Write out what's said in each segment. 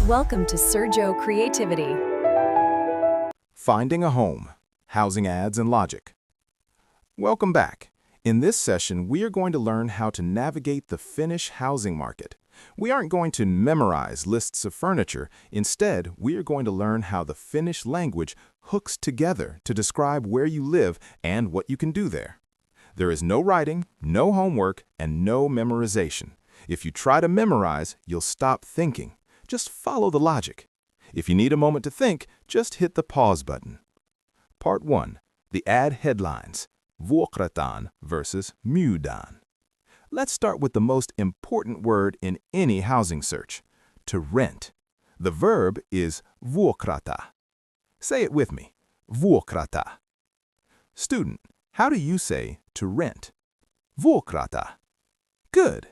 Welcome to Sergio Creativity. Finding a home, housing ads and logic. Welcome back. In this session, we are going to learn how to navigate the Finnish housing market. We aren't going to memorize lists of furniture. Instead, we are going to learn how the Finnish language hooks together to describe where you live and what you can do there. There is no writing, no homework, and no memorization. If you try to memorize, you'll stop thinking. Just follow the logic. If you need a moment to think, just hit the pause button. Part 1. The ad headlines. Vuokrata versus muuttaa. Let's start with the most important word in any housing search, to rent. The verb is vuokrata. Say it with me, vuokrata. Student, how do you say to rent? Vuokrata. Good.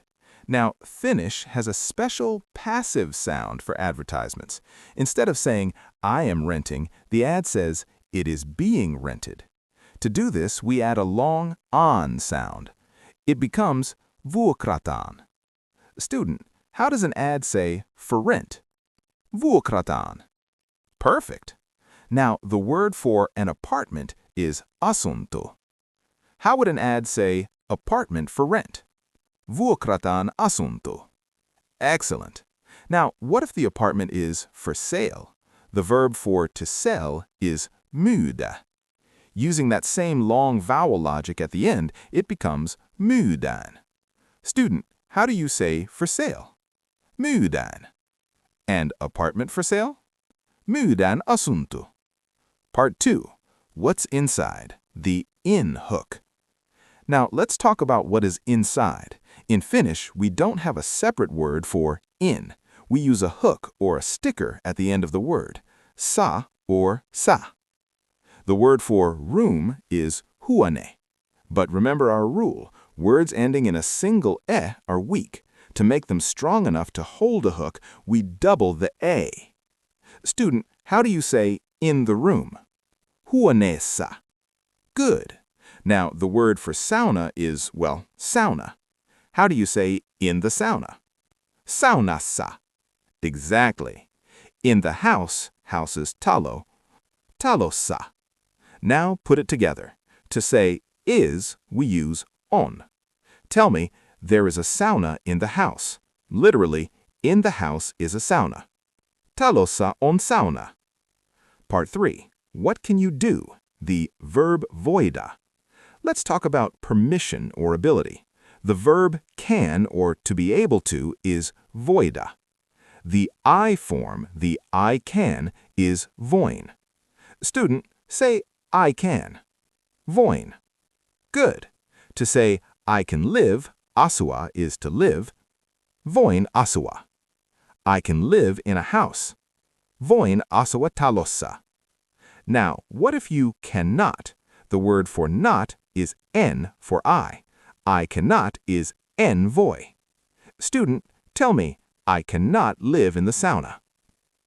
Now, Finnish has a special passive sound for advertisements. Instead of saying, I am renting, the ad says, it is being rented. To do this, we add a long on sound. It becomes vuokrataan. Student, how does an ad say for rent? Vuokrataan. Perfect. Now, the word for an apartment is asunto. How would an ad say apartment for rent? Vuokrataan asunto. Excellent. Now, what if the apartment is for sale? The verb for to sell is myydä. Using that same long vowel logic at the end, it becomes myydään. Student, how do you say for sale? Myydään. And apartment for sale? Myydään asunto. Part 2. What's inside? The in hook. Now, let's talk about what is inside. In Finnish, we don't have a separate word for in. We use a hook or a sticker at the end of the word, sa or sa. The word for room is huone. But remember our rule, words ending in a single e are weak. To make them strong enough to hold a hook, we double the a. Student, how do you say in the room? Huoneessa. Good. Now, the word for sauna is, well, sauna. How do you say in the sauna? Saunassa. Exactly. In the house, house is talo. Talossa. Now put it together. To say is, we use on. Tell me, there is a sauna in the house. Literally, in the house is a sauna. Talossa on sauna. Part 3. What can you do? The verb voida. Let's talk about permission or ability. The verb can or to be able to is voida. The I form, the I can, is voin. Student, say I can. Voin. Good. To say I can live, asua is to live. Voin asua. I can live in a house. Voin asua talossa. Now, what if you cannot? The word for not is en for I. I cannot is en voi. Student, tell me, I cannot live in the sauna.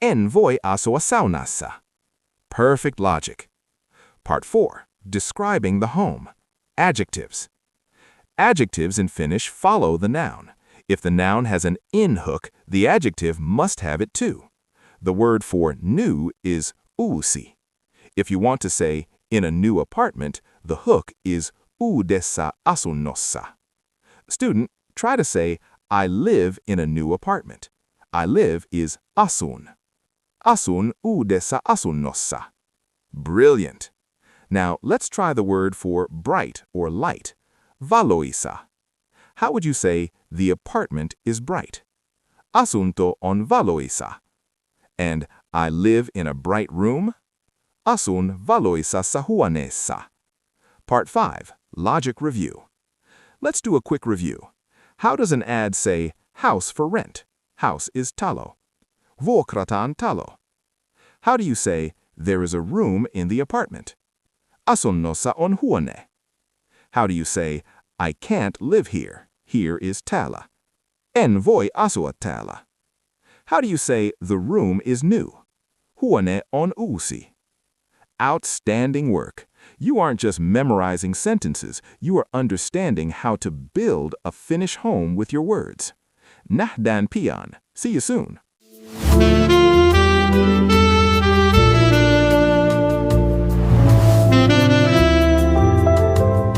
En voi asua saunassa. Perfect logic. Part 4. Describing the home. Adjectives. Adjectives in Finnish follow the noun. If the noun has an in hook, the adjective must have it too. The word for new is uusi. If you want to say in a new apartment, the hook is uudessa asunnossa. Student, try to say, I live in a new apartment. I live is asun. Asun uudessa asunnossa. Brilliant. Now, let's try the word for bright or light. Valoisa. How would you say, the apartment is bright? Asunto on valoisa. And I live in a bright room? Asun valoisassa huoneessa. Part 5. Logic review. Let's do a quick review. How does an ad say, house for rent? House is talo. Vuokrataan talo. How do you say, there is a room in the apartment? Asunnossa on huone. How do you say, I can't live here? Here is täällä. En voi asua täällä. How do you say, the room is new? Huone on uusi. Outstanding work. You aren't just memorizing sentences, you are understanding how to build a Finnish home with your words. Nähdään pian. See you soon.